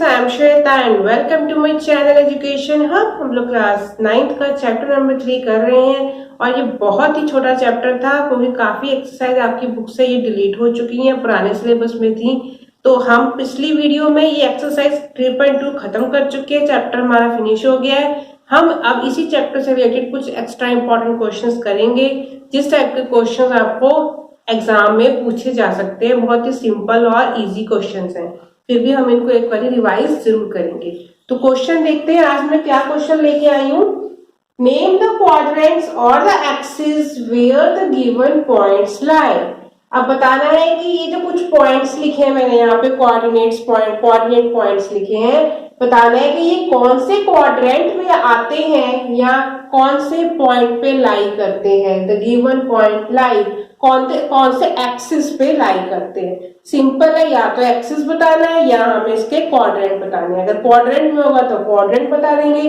I am Shweta and welcome to my channel education hub. हम लोग class 9th का chapter number 3 कर रहे हैं और ये बहुत ही छोटा चैप्टर था क्योंकि काफी एक्सरसाइज आपकी बुक से ये डिलीट हो चुकी हैं, पुराने सिलेबस में थी। तो हम पिछली वीडियो में ये एक्सरसाइज 3.2 खत्म कर चुके हैं, चैप्टर हमारा फिनिश हो गया है। हम अब इसी चैप्टर से रिलेटेड कुछ एक्स्ट्रा इंपॉर्टेंट क्वेश्चंस करेंगे, जिस टाइप के क्वेश्चंस आपको एग्जाम में पूछे जा सकते हैं। बहुत ही सिंपल और इजी क्वेश्चंस हैं, फिर भी हम इनको एक बार रिवाइज जरूर करेंगे। तो क्वेश्चन देखते हैं आज मैं क्या क्वेश्चन लेके आई हूँ। नेम द क्वाड्रेंट्स और the axis where the given points lie. अब बताना है कि ये जो कुछ पॉइंट्स लिखे हैं मैंने यहाँ पे कोऑर्डिनेट पॉइंट्स लिखे हैं, बताना है कि ये कौन से क्वाड्रेंट में आते हैं या कौन से पॉइंट पे लाई करते हैं। द गिवन पॉइंट लाई कौन से एक्सिस पे लाई करते हैं। सिंपल है, या तो एक्सिस बताना है या हमें इसके क्वाड्रेंट बताने हैं। अगर क्वाड्रेंट में होगा तो क्वाड्रेंट बता देंगे,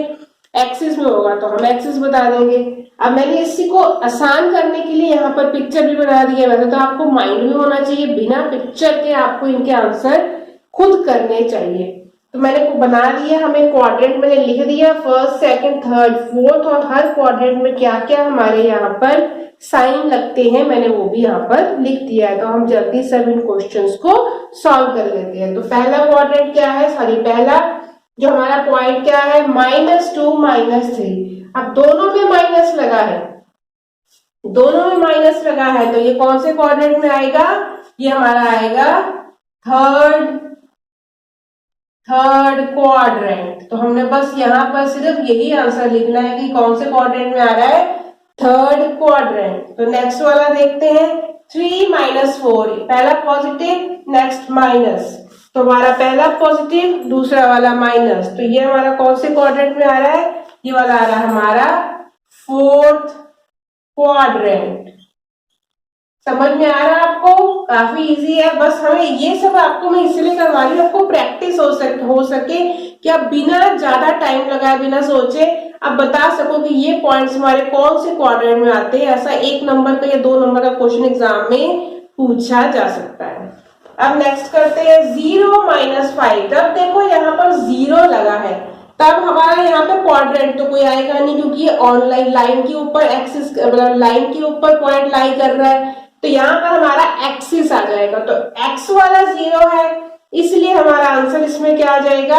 एक्सिस में होगा तो हम एक्सिस बता देंगे। अब मैंने इसी को आसान करने के लिए यहाँ पर पिक्चर भी बना दी है। वैसे तो आपको माइंड में होना चाहिए, बिना पिक्चर के आपको इनके आंसर खुद करने चाहिए। तो मैंने बना दिया, हमें क्वाड्रेंट मैंने लिख दिया, फर्स्ट सेकंड थर्ड फोर्थ, और हर क्वाड्रेंट में क्या क्या हमारे यहाँ पर साइन लगते हैं मैंने वो भी यहाँ पर लिख दिया है। तो हम जल्दी से इन क्वेश्चंस को सॉल्व कर लेते हैं। तो पहला क्वाड्रेंट क्या है, पहला जो हमारा पॉइंट क्या है, -2 -3। अब दोनों में माइनस लगा है, तो ये कौन से क्वाड्रेंट में आएगा, ये हमारा आएगा थर्ड क्वाड्रेंट। तो हमने बस यहाँ पर सिर्फ यही आंसर लिखना है कि कौन से क्वाड्रेंट में आ रहा है, थर्ड क्वाड्रेंट। तो नेक्स्ट वाला देखते हैं, 3 -4, पहला पॉजिटिव नेक्स्ट माइनस, तो हमारा पहला पॉजिटिव दूसरा वाला माइनस, तो ये हमारा कौन से क्वाड्रेंट में आ रहा है, ये वाला आ रहा है हमारा फोर्थ क्वाड्रेंट। समझ में आ रहा है आपको, काफी इजी है। बस हमें ये सब आपको मैं इसलिए करवा रही हूँ, आपको प्रैक्टिस हो सके कि आप बिना ज्यादा टाइम लगाए, बिना सोचे आप बता सको कि ये पॉइंट्स हमारे कौन से क्वाड्रेंट में आते हैं। ऐसा 1 नंबर का या 2 नंबर का क्वेश्चन एग्जाम में पूछा जा सकता है। अब नेक्स्ट करते हैं 0 -5। तब देखो यहाँ पर 0 लगा है, तब हमारा यहाँ पे क्वाड्रेंट तो कोई आएगा नहीं, क्योंकि ये ऑनलाइन लाइन के ऊपर एक्सिस मतलब लाइन के ऊपर पॉइंट लाई कर रहा है, तो यहाँ पर हमारा एक्सिस आ जाएगा। तो एक्स वाला 0 है, इसलिए हमारा आंसर इसमें क्या आ जाएगा,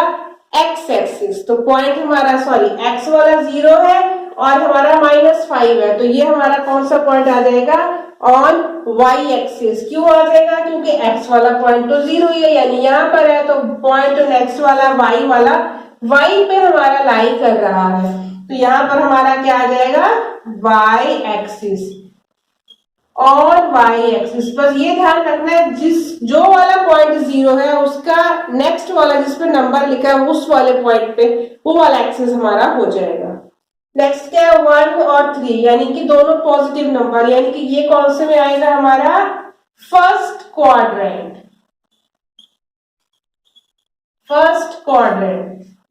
एक्स एक्सिस। तो पॉइंट हमारा एक्स वाला 0 है और हमारा -5 है, तो ये हमारा कौन सा पॉइंट आ जाएगा, ऑन वाई एक्सिस। क्यों आ जाएगा, क्योंकि एक्स वाला पॉइंट तो 0 ही है, यानी यहाँ पर है, तो पॉइंट नेक्स्ट वाला वाई पे हमारा लाई कर रहा है, तो यहाँ पर हमारा क्या आ जाएगा, वाई एक्सिस और वाई एक्सिस। बस ये ध्यान रखना है, जो वाला पॉइंट 0 है उसका नेक्स्ट वाला जिस पे नंबर लिखा है उस वाले पॉइंट पे वो वाला एक्सिस हमारा हो जाएगा। नेक्स्ट क्या है, 1 और 3, यानी कि दोनों पॉजिटिव नंबर, यानी कि ये कौन से में आएगा, हमारा फर्स्ट क्वाड्रेंट।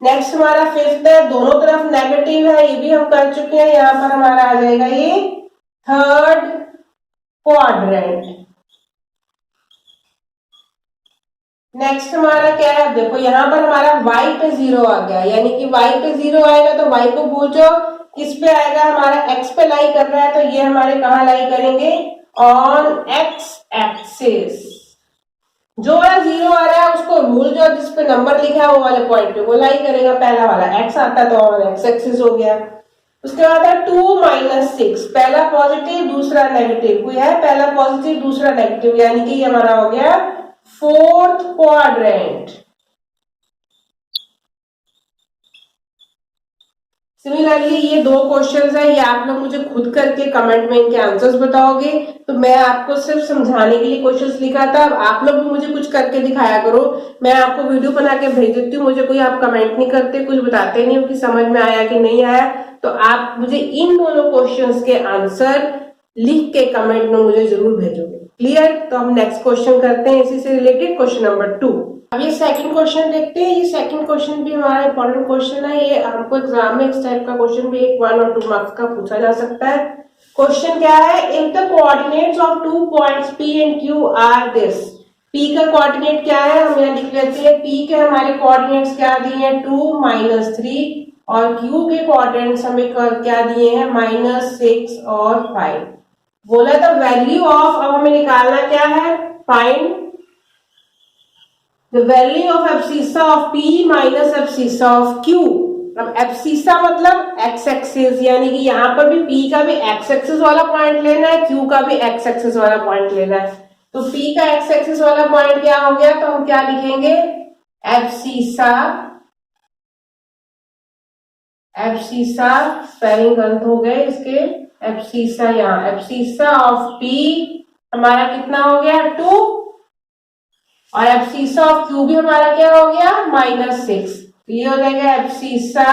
नेक्स्ट हमारा फिफ्थ है, दोनों तरफ नेगेटिव है, ये भी हम कर चुके हैं। यहाँ पर हमारा आ जाएगा ये थर्ड क्वाड्रेंट। नेक्स्ट हमारा क्या है, देखो यहाँ पर हमारा y पे 0 आ गया, यानी कि y पे 0 आएगा तो y को भूल जाओ, किस पे आएगा, हमारा x पे लाई कर रहा है, तो ये हमारे कहाँ लाई करेंगे, ऑन x एक्सिस। जो वाला 0 आ रहा है उसको भूल जाओ, जिस पे नंबर लिखा है वो वाले पॉइंट पे वो लाई करेगा। पहला वाला x आता है तो ऑन x एक्सिस हो गया। उसके बाद है 2 -6, पहला पॉजिटिव दूसरा नेगेटिव, कोई है पहला पॉजिटिव दूसरा नेगेटिव, यानी कि ये हमारा हो गया फोर्थ क्वाड्रेंट। सिमिलरली ये 2 क्वेश्चंस है, ये आप लोग मुझे खुद करके कमेंट में इनके आंसर्स बताओगे। तो मैं आपको सिर्फ समझाने के लिए क्वेश्चंस लिखा था, अब आप लोग भी मुझे कुछ करके दिखाया करो। मैं आपको वीडियो बना के भेज देती हूँ, मुझे कोई आप कमेंट नहीं करते, कुछ बताते नहीं हो कि समझ में आया कि नहीं आया। तो आप मुझे इन दोनों क्वेश्चंस के आंसर लिख के कमेंट में मुझे जरूर भेजोगे। क्लियर? तो हम नेक्स्ट क्वेश्चन करते हैं इसी से रिलेटेड, क्वेश्चन नंबर 2। अब ये सेकंड क्वेश्चन देखते हैं। ये सेकंड क्वेश्चन भी हमारा इंपॉर्टेंट क्वेश्चन है, ये हमको एग्जाम में इस टाइप का क्वेश्चन भी 1 और 2 मार्क्स का पूछा जा सकता है। क्वेश्चन क्या है, if the coordinates of 2 points P and Q are this, P का कोऑर्डिनेट क्या है, हम यहाँ लिख लेते हैं। P के हमारे कोऑर्डिनेट्स क्या दिए हैं, 2 -3, और Q के कोऑर्डिनेट्स हमें क्या दिए हैं, -6 और 5। बोला था वैल्यू ऑफ, अब हमें निकालना क्या है, find the value of abscissa of P minus abscissa of Q। अब एब्सिसा मतलब एक्स एक्सिस, यानी कि यहाँ पर भी P का भी एक्स एक्सिस वाला पॉइंट लेना है, Q का भी एक्स एक्सिस वाला पॉइंट लेना है। तो P का एक्स एक्सिस वाला पॉइंट क्या हो गया, तो हम क्या लिखेंगे, एब्सिसा, एब्सिसा स्पेलिंग गलत हो गए इसके, एब्सिसा, यहाँ एब्सिसा ऑफ P हमारा कितना हो गया, 2, और एब्सिसा ऑफ Q भी हमारा क्या हो गया, -6। तो ये हो जाएगा abscissa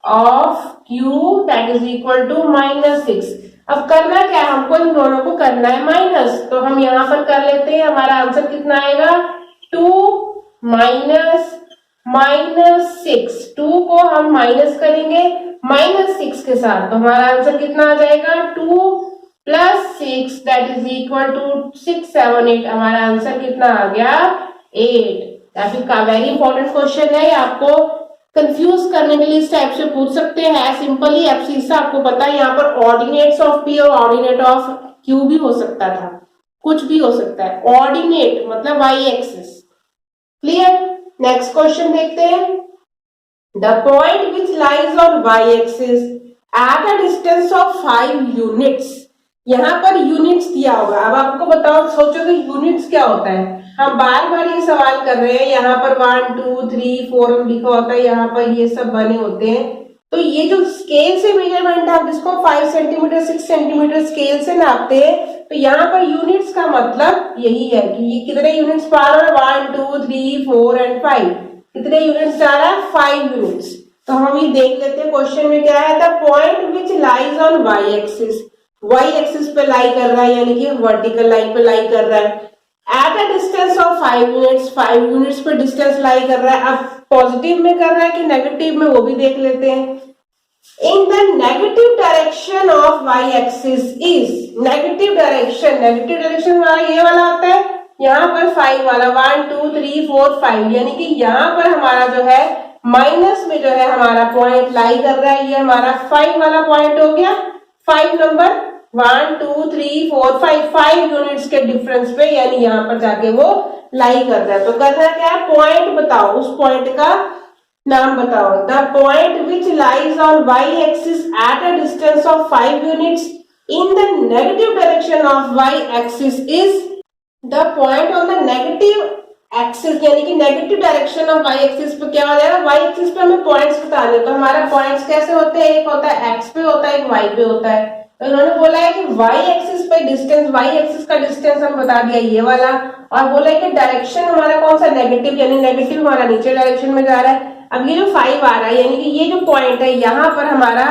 of Q that is equal to -6। अब करना क्या है, हमको इन दोनों को करना है माइनस, तो हम यहां पर कर लेते हैं। हमारा आंसर कितना आएगा, 2 - -6, 2 को हम माइनस करेंगे -6 के साथ, तो हमारा आंसर कितना आ जाएगा, 2 + 6 दैट इज इक्वल टू 6 7 8। हमारा आंसर कितना आ गया, 8। काफी का वेरी इंपॉर्टेंट क्वेश्चन है, आपको कंफ्यूज करने के लिए इस टाइप से पूछ सकते हैं। सिंपली एब्सिसा आपको पता है, यहाँ पर ऑर्डिनेट्स ऑफ P और ऑर्डिनेट ऑफ Q भी हो सकता था, कुछ भी हो सकता है। ऑर्डिनेट मतलब Y axis, clear. Next question देखते हैं। The point which lies on Y axis at a distance of 5 units. यहाँ पर यूनिट्स दिया होगा, अब आपको बताओ, सोचो कि यूनिट्स क्या होता है। हम बार बार ये सवाल कर रहे हैं, यहाँ पर 1 2 3 4 लिखा होता है, यहाँ पर ये सब बने होते हैं। तो ये जो स्केल से मेजरमेंट है, आप जिसको 5 सेंटीमीटर 6 सेंटीमीटर स्केल से नापते हैं, तो यहाँ पर यूनिट्स का मतलब यही है कि ये कितने यूनिट्स पा रहा है, 1 2 3 4 एंड 5। कितने यूनिट्स जा रहा है, 5 यूनिट्स। तो हम ये देख लेते हैं क्वेश्चन में क्या है, the point which lies on Y axis, Y axis पे लाई कर रहा है, यानी कि वर्टिकल लाइन पे लाई कर रहा है। Eight a distance of 5 units, 5 units पे डिस्टेंस लाई कर रहा है। अब पॉजिटिव में कर रहा है कि नेगेटिव में, वो भी देख लेते हैं। In the negative direction of Y axis is, negative direction हमारा ये वाला होता है, यहाँ पर 5 वाला 1 2 3 4 5, यानी कि यहाँ पर हमारा जो है माइनस में जो है हमारा पॉइंट लाई कर रहा है, ये हमारा 5 वाला पॉइंट हो गया। 5 नंबर 1 2 3 4 5 यूनिट्स के डिफरेंस पे, यानी यहाँ पर जाके वो लाई कर रहा है। तो करना क्या है, पॉइंट बताओ, उस पॉइंट का नाम बताओ। The point which lies on Y axis at a distance of 5 units in the negative direction of Y axis is, the point on the negative axis, यानी कि negative direction of Y axis पे क्या हो जाएगा, Y axis पे हमें points बताने। तो हमारा पॉइंट्स कैसे होते हैं, एक होता है एक्स पे होता है, एक वाई पे होता है। तो इन्होंने बोला है कि वाई एक्सिस पे डिस्टेंस, वाई एक्सिस का डिस्टेंस हम बता दिया ये वाला, और बोला है कि डायरेक्शन हमारा कौन सा, नेगेटिव, यानी नेगेटिव हमारा नीचे डायरेक्शन में जा रहा है। अब ये जो 5 आ रहा है, यानी कि ये जो पॉइंट है, यहाँ पर हमारा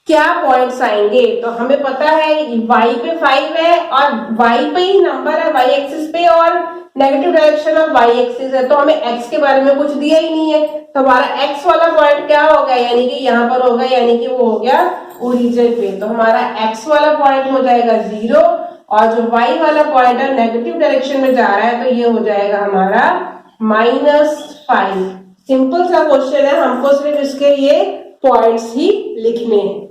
क्या पॉइंट्स आएंगे, तो हमें पता है y पे 5 है और y पे ही नंबर है, y एक्सिस पे, और negative direction of y axis है, तो हमें x के बारे में कुछ दिया ही नहीं है। तो हमारा x वाला पॉइंट क्या होगा, यानी कि यहाँ पर होगा, यानी कि वो हो गया ओरिजिन पे। तो हमारा x वाला पॉइंट हो जाएगा 0, और जो y वाला पॉइंट है नेगेटिव डायरेक्शन में जा रहा है, तो ये हो जाएगा हमारा -5। सिंपल सा क्वेश्चन है, हमको सिर्फ इसके ये पॉइंट्स ही लिखने हैं।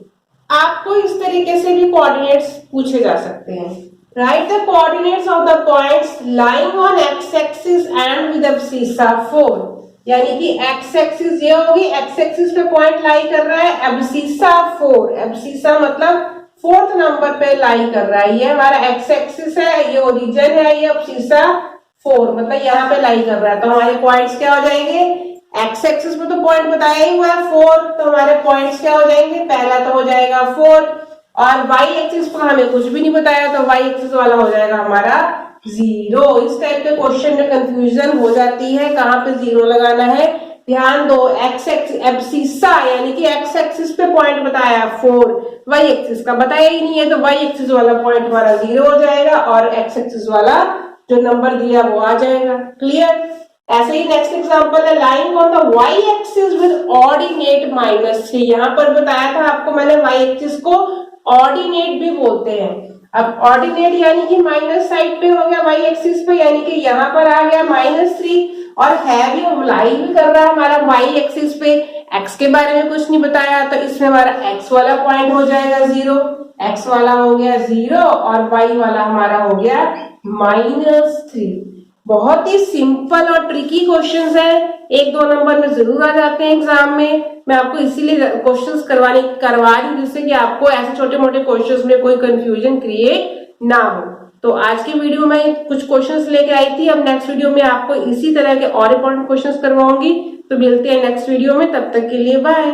आपको इस तरीके से भी कोऑर्डिनेट्स पूछे जा सकते हैं। Right the coordinates of the points lying on x axis and with abscissa 4, यानी कि एक्स एक्सिस ये होगी, एक्स एक्सिस पे पॉइंट लाई कर रहा है, एब्सिसा 4, एब्सिसा मतलब 4th नंबर पे लाई कर रहा है। ये हमारा एक्स एक्सिस है, ये ओरिजिन है, ये एब्सिसा 4 मतलब यहाँ पे लाई कर रहा है। तो हमारे पॉइंट्स क्या हो जाएंगे, एक्स एक्सिस में तो पॉइंट बताया ही हुआ है 4, तो हमारे पॉइंट्स क्या हो जाएंगे, पहला तो हो जाएगा 4, और वाई एक्सिस पर हमें कुछ भी नहीं बताया, तो वाई एक्सिस वाला हो जाएगा हमारा 0। इस टाइप के क्वेश्चन में कंफ्यूजन हो जाती है, कहाँ पे 0 लगाना है। ध्यान दो, एक्स एब्सिसा यानी कि एक्स एक्सिस पे पॉइंट बताया 4, वाई एक्सिस का बताया ही नहीं है, तो वाई एक्सिस वाला पॉइंट हमारा 0 हो जाएगा, और एक्स एक्सिस वाला जो नंबर दिया वो आ जाएगा। क्लियर। ऐसे ही नेक्स्ट एग्जांपल है, lying on the Y axis with ordinate -3। यहाँ पर बताया था आपको मैंने, वाई एक्सिस को ऑर्डिनेट भी बोलते हैं। अब ऑर्डिनेट यानी कि माइनस साइड पे हो गया वाई एक्सिस पे, यानी कि यहाँ पर आ गया -3 और है भी, लाई भी कर रहा है हमारा वाई एक्सिस पे। एक्स के बारे में कुछ नहीं बताया तो इसमें हमारा एक्स वाला पॉइंट हो जाएगा 0, एक्स वाला हो गया 0 और वाई वाला हमारा हो गया -3। बहुत ही सिंपल और ट्रिकी क्वेश्चंस है, 1-2 नंबर में जरूर आ जाते हैं एग्जाम में। मैं आपको इसीलिए क्वेश्चंस करवा रही हूँ जिससे कि आपको ऐसे छोटे मोटे क्वेश्चंस में कोई कंफ्यूजन क्रिएट ना हो। तो आज की वीडियो में कुछ क्वेश्चंस लेके आई थी, अब नेक्स्ट वीडियो में आपको इसी तरह के और इंपॉर्टेंट क्वेश्चंस करवाऊंगी। तो मिलते हैं नेक्स्ट वीडियो में, तब तक के लिए बाय।